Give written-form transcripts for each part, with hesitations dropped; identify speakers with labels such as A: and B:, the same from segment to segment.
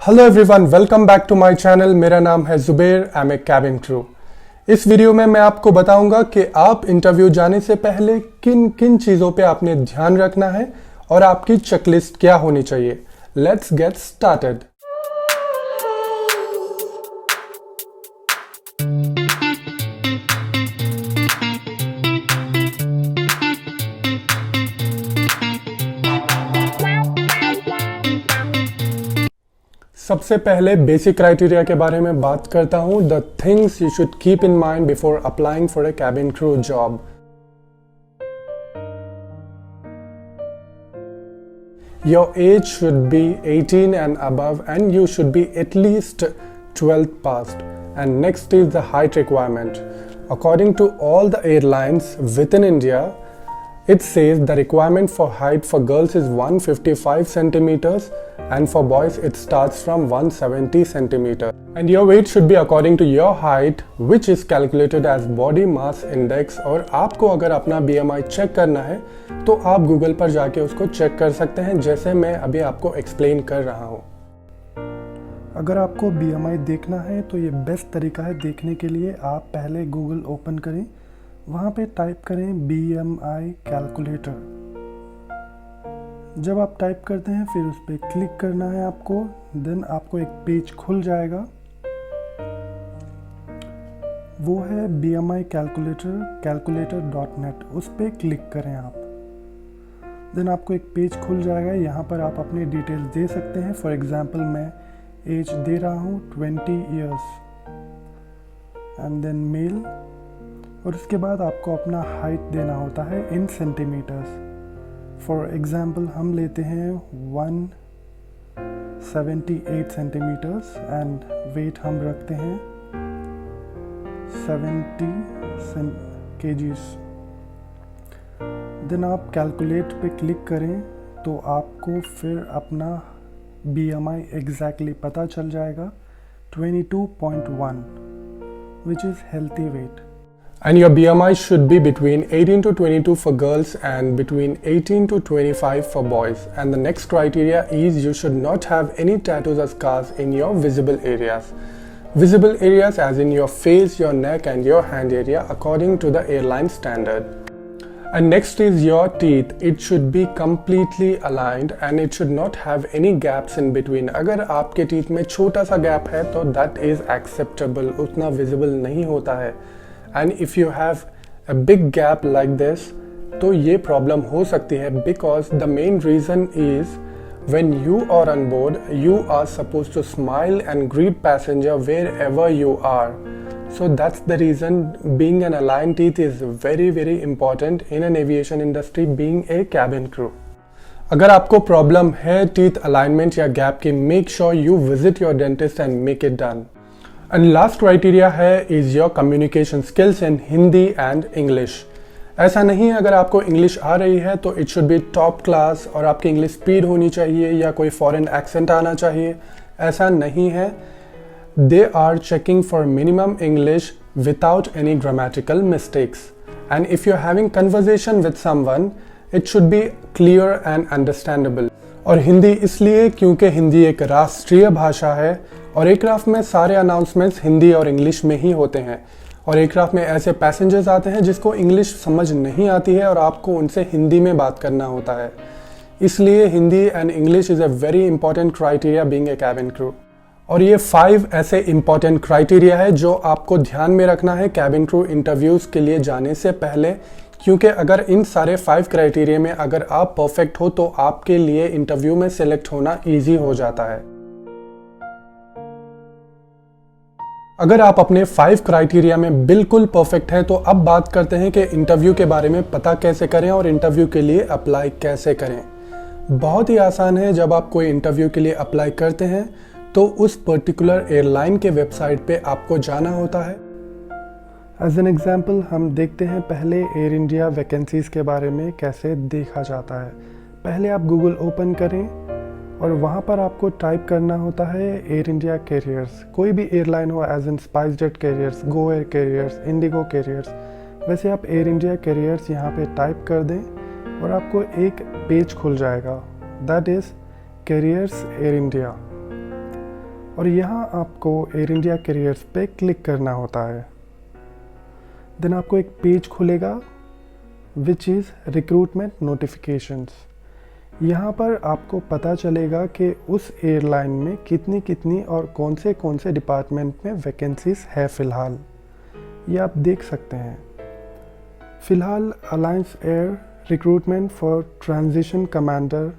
A: Hello everyone, welcome back to my channel. मेरा नाम है Zuber, I am a cabin crew. इस वीडियो में मैं आपको बताऊंगा कि आप इंटरव्यू जाने से पहले किन किन चीज़ों पे आपने ध्यान रखना है और आपकी चेकलिस्ट क्या होनी चाहिए। Let's get started. सबसे पहले बेसिक क्राइटेरिया के बारे में बात करता हूँ। The things you should keep in mind before applying for a cabin crew job. Your age should be 18 and above and you should be at least 12th passed. And next is the height requirement. According to all the airlines within India, it says the requirement for height for girls is 155 centimeters and for boys it starts from 170 centimeters. And your weight should be according to your height, which is calculated as body mass index. और आपको अगर अपना BMI check करना है तो आप Google पर जाके उसको चेक कर सकते हैं, जैसे मैं अभी आपको एक्सप्लेन कर रहा हूँ। अगर आपको BMI देखना है तो ये बेस्ट तरीका है देखने के लिए। आप पहले गूगल ओपन करें, वहाँ पे टाइप करें BMI कैलकुलेटर। जब आप टाइप करते हैं फिर उस पर क्लिक करना है आपको। देन आपको एक पेज खुल जाएगा, वो है BMI calculator.net। उस पर क्लिक करें आप। देन आपको एक पेज खुल जाएगा। यहाँ पर आप अपनी डिटेल्स दे सकते हैं। फॉर एग्जांपल मैं एज दे रहा हूँ 20 इयर्स एंड देन मेल। और उसके बाद आपको अपना हाइट देना होता है इन सेंटीमीटर्स। फॉर एग्जांपल हम लेते हैं 178 सेंटीमीटर्स एंड वेट हम रखते हैं 70 kgs। देन आप कैलकुलेट पे क्लिक करें तो आपको फिर अपना BMI एग्जैक्टली पता चल जाएगा, 22.1, which is healthy weight. And your BMI should be between 18 to 22 for girls and between 18 to 25 for boys. And the next criteria is you should not have any tattoos or scars in your visible areas. Visible areas as in your face, your neck and your hand area according to the airline standard. And next is your teeth. It should be completely aligned and it should not have any gaps in between. अगर आपके teeth में छोटा सा gap है तो that is acceptable, उतना visible नहीं होता है। And if you have a big gap like this, तो ये problem हो सकती है, because the main reason is when you are on board, you are supposed to smile and greet passenger wherever you are. So that's the reason being an aligned teeth is very very important in an aviation industry, being a cabin crew. अगर आपको problem है teeth alignment या gap की, make sure you visit your dentist and make it done. And last criteria है is your communication skills in Hindi and English. ऐसा नहीं है अगर आपको इंग्लिश आ रही है तो it should be top class और आपकी इंग्लिश स्पीड होनी चाहिए या कोई फॉरेन एक्सेंट आना चाहिए, ऐसा नहीं है। They are checking for minimum English without any grammatical mistakes. And if you're having conversation with someone, it should be clear and understandable. और हिंदी इसलिए क्योंकि हिंदी एक राष्ट्रीय भाषा है और एयरक्राफ्ट में सारे अनाउंसमेंट्स हिंदी और इंग्लिश में ही होते हैं। और एयरक्राफ्ट में ऐसे पैसेंजर्स आते हैं जिसको इंग्लिश समझ नहीं आती है और आपको उनसे हिंदी में बात करना होता है। इसलिए Hindi and English is a very important criteria being a cabin crew. और ये 5 ऐसे इंपॉर्टेंट क्राइटेरिया है जो आपको ध्यान में रखना है कैबिन क्रू इंटरव्यूज़ के लिए जाने से पहले, क्योंकि अगर इन सारे 5 क्राइटेरिया में अगर आप परफेक्ट हो तो आपके लिए इंटरव्यू में सिलेक्ट होना इजी हो जाता है। अगर आप अपने 5 क्राइटेरिया में बिल्कुल परफेक्ट हैं तो अब बात करते हैं कि इंटरव्यू के बारे में पता कैसे करें और इंटरव्यू के लिए अप्लाई कैसे करें। बहुत ही आसान है। जब आप कोई इंटरव्यू के लिए अप्लाई करते हैं तो उस पर्टिकुलर एयरलाइन के वेबसाइट पे आपको जाना होता है। एज एन एग्जाम्पल हम देखते हैं पहले एयर इंडिया वैकेंसीज़ के बारे में कैसे देखा जाता है। पहले आप गूगल ओपन करें और वहाँ पर आपको टाइप करना होता है एयर इंडिया कैरियर्स। कोई भी एयरलाइन हो, as in SpiceJet carriers, go air carriers, IndiGo carriers, वैसे आप एयर इंडिया कैरियर्स यहाँ पे टाइप कर दें और आपको एक पेज खुल जाएगा, that is carriers air India. और यहाँ आपको एयर इंडिया कैरियर्स पे क्लिक करना होता है। देन आपको एक पेज खुलेगा विच इज़ रिक्रूटमेंट नोटिफिकेशंस। यहाँ पर आपको पता चलेगा कि उस एयरलाइन में कितनी और कौन से डिपार्टमेंट में वैकेंसीज है फ़िलहाल, ये आप देख सकते हैं। फ़िलहाल alliance air recruitment for transition commander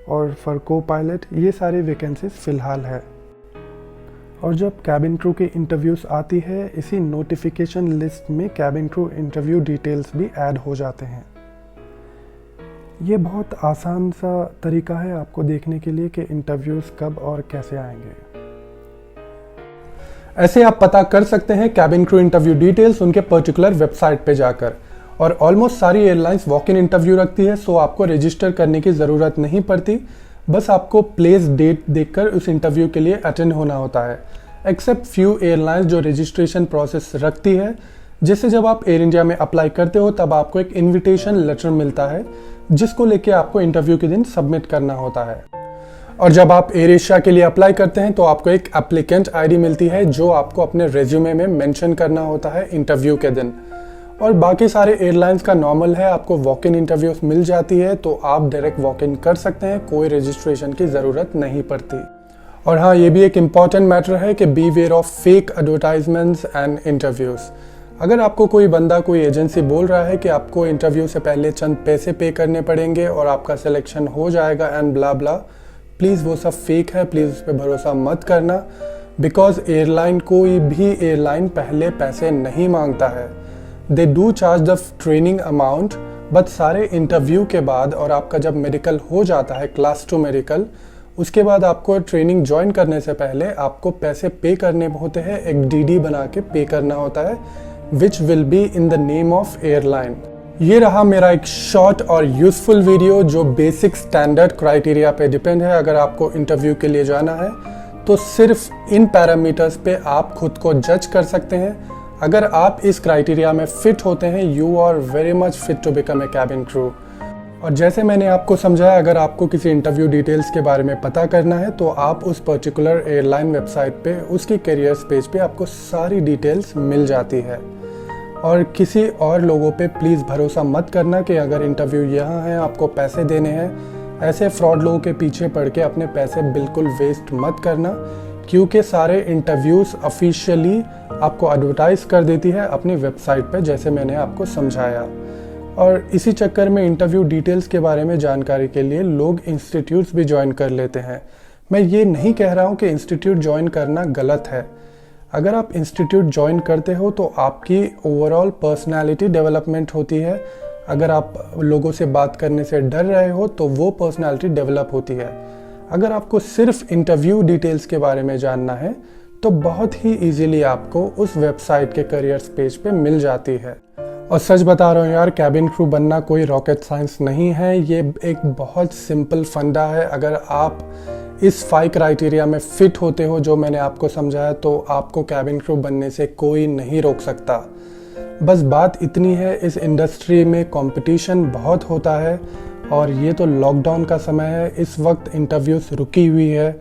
A: और फॉर को पायलट, ये सारे वैकेंसीज फ़िलहाल है। और जब कैबिन क्रू की इंटरव्यूज़ आती है, इसी नोटिफिकेशन लिस्ट में कैबिन क्रू इंटरव्यू डिटेल्स भी ऐड हो जाते हैं। ये बहुत आसान सा तरीका है आपको देखने के लिए कि इंटरव्यूज़ कब और कैसे आएंगे।
B: ऐसे आप पता कर सकते हैं कैबिन क्रू इंटरव्यू डिटेल्स उनके पर्टिकुलर वेबसाइट पे जाकर। और ऑलमोस्ट सारी एयरलाइंस वॉक इन इंटरव्यू रखती है, सो आपको रजिस्टर करने की ज़रूरत नहीं पड़ती। बस आपको प्लेस डेट देखकर उस इंटरव्यू के लिए अटेंड होना होता है। एक्सेप्ट फ्यू एयरलाइंस जो रजिस्ट्रेशन प्रोसेस रखती है, जिससे जब आप एयर इंडिया में अप्लाई करते हो तब आपको एक इन्विटेशन लेटर मिलता है, जिसको लेके आपको इंटरव्यू के दिन सबमिट करना होता है। और जब आप एयर एशिया के लिए अप्लाई करते हैं तो आपको एक एप्लीकेंट आईडी मिलती है, जो आपको अपने रेज्यूमे में मेंशन करना होता है इंटरव्यू के दिन। और बाकी सारे एयरलाइंस का नॉर्मल है, आपको वॉक इन इंटरव्यूज मिल जाती है, तो आप डायरेक्ट वॉक इन कर सकते हैं, कोई रजिस्ट्रेशन की ज़रूरत नहीं पड़ती। और हाँ, ये भी एक इम्पॉर्टेंट मैटर है कि beware of fake advertisements and interviews. अगर आपको कोई बंदा, कोई एजेंसी बोल रहा है कि आपको इंटरव्यू से पहले चंद पैसे पे करने पड़ेंगे और आपका सिलेक्शन हो जाएगा एंड ब्ला ब्ला, प्लीज़ वो सब फेक है, प्लीज़ उस पर भरोसा मत करना। बिकॉज एयरलाइन, कोई भी एयरलाइन पहले पैसे नहीं मांगता है। They do charge the training amount, but सारे इंटरव्यू के बाद और आपका जब मेडिकल हो जाता है, क्लास 2 मेडिकल, उसके बाद आपको ट्रेनिंग ज्वाइन करने से पहले आपको पैसे पे करने होते हैं, एक डीडी बना के पे करना होता है, which will be in the name of airline. ये रहा मेरा एक शॉर्ट और यूजफुल वीडियो जो बेसिक स्टैंडर्ड क्राइटेरिया पे डिपेंड है। अगर आपको इंटरव्यू के लिए जाना है तो सिर्फ इन पैरामीटर्स पे आप खुद को जज कर सकते हैं। अगर आप इस क्राइटेरिया में फिट होते हैं, you are very much fit to become a cabin crew. और जैसे मैंने आपको समझाया, अगर आपको किसी इंटरव्यू डिटेल्स के बारे में पता करना है तो आप उस पर्टिकुलर एयरलाइन वेबसाइट पे, उसकी कैरियर्स पेज पे आपको सारी डिटेल्स मिल जाती है। और किसी और लोगों पे प्लीज़ भरोसा मत करना कि अगर इंटरव्यू यहाँ है आपको पैसे देने हैं। ऐसे फ्रॉड लोगों के पीछे पड़ के अपने पैसे बिल्कुल वेस्ट मत करना, क्योंकि सारे इंटरव्यूज़ ऑफिशियली आपको एडवर्टाइज़ कर देती है अपनी वेबसाइट पे, जैसे मैंने आपको समझाया। और इसी चक्कर में इंटरव्यू डिटेल्स के बारे में जानकारी के लिए लोग इंस्टीट्यूट्स भी ज्वाइन कर लेते हैं। मैं ये नहीं कह रहा हूँ कि इंस्टीट्यूट ज्वाइन करना गलत है। अगर आप इंस्टीट्यूट ज्वाइन करते हो तो आपकी ओवरऑल पर्सनालिटी डेवलपमेंट होती है। अगर आप लोगों से बात करने से डर रहे हो तो वो पर्सनालिटी डेवलप होती है। अगर आपको सिर्फ इंटरव्यू डिटेल्स के बारे में जानना है तो बहुत ही इजीली आपको उस वेबसाइट के करियर्स पेज पे मिल जाती है। और सच बता रहा हूँ यार, कैबिन क्रू बनना कोई रॉकेट साइंस नहीं है, ये एक बहुत सिंपल फंडा है। अगर आप इस 5 क्राइटेरिया में फिट होते हो जो मैंने आपको समझाया, तो आपको कैबिन क्रू बनने से कोई नहीं रोक सकता। बस बात इतनी है, इस इंडस्ट्री में कंपटीशन बहुत होता है और ये तो लॉकडाउन का समय है, इस वक्त इंटरव्यूज़ रुकी हुई है,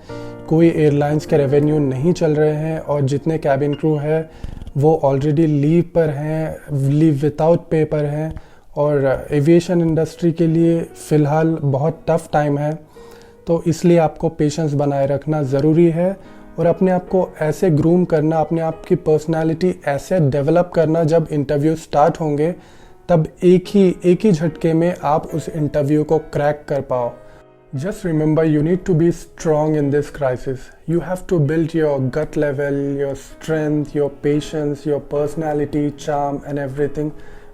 B: कोई एयरलाइंस के रेवेन्यू नहीं चल रहे हैं और जितने कैबिन क्रू हैं वो ऑलरेडी लीव पर हैं, लीव विदाउट पे पर हैं। और एविएशन इंडस्ट्री के लिए फ़िलहाल बहुत टफ़ टाइम है, तो इसलिए आपको पेशेंस बनाए रखना ज़रूरी है और अपने आप को ऐसे ग्रूम करना, अपने आप की पर्सनालिटी ऐसे डेवलप करना, जब इंटरव्यू स्टार्ट होंगे तब एक ही झटके में आप उस इंटरव्यू को क्रैक कर पाओ। Just remember, you need to be strong in this crisis. You have to build your gut level, your strength, your patience, your personality, charm and everything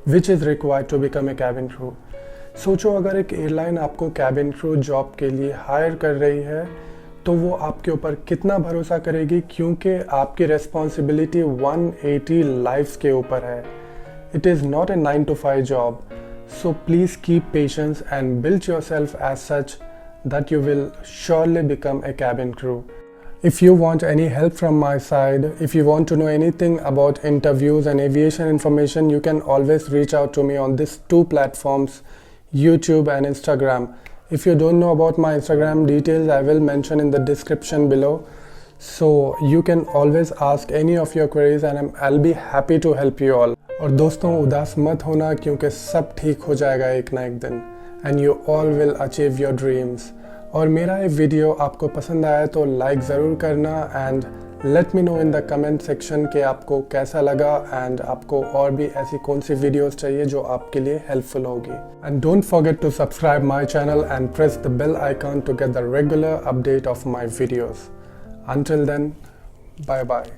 B: which is required to become a cabin crew. सोचो, अगर एक airline आपको cabin crew job के लिए higher कर रही है तो वो आपके ऊपर कितना भरोसा करेगी, क्योंकि आपकी रेस्पॉन्सिबिलिटी 180 लाइफ्स के ऊपर है। It is not a 9 to 5 job. So please keep patience and build yourself as such that you will surely become a cabin crew. If you want any help from my side, if you want to know anything about interviews and aviation information, you can always reach out to me on these 2 platforms, YouTube and Instagram. If you don't know about my Instagram details, I will mention in the description below. So you can always ask any of your queries and I'll be happy to help you all. और दोस्तों उदास मत होना क्योंकि सब ठीक हो जाएगा एक ना एक दिन and you all will achieve your dreams. और मेरा ये वीडियो आपको पसंद आया तो लाइक ज़रूर करना and let me know in the comment section कि आपको कैसा लगा एंड आपको और भी ऐसी कौन सी वीडियोस चाहिए जो आपके लिए हेल्पफुल होगी. And don't forget to subscribe my channel and press the bell icon to get the regular update of my videos. Until then, bye bye.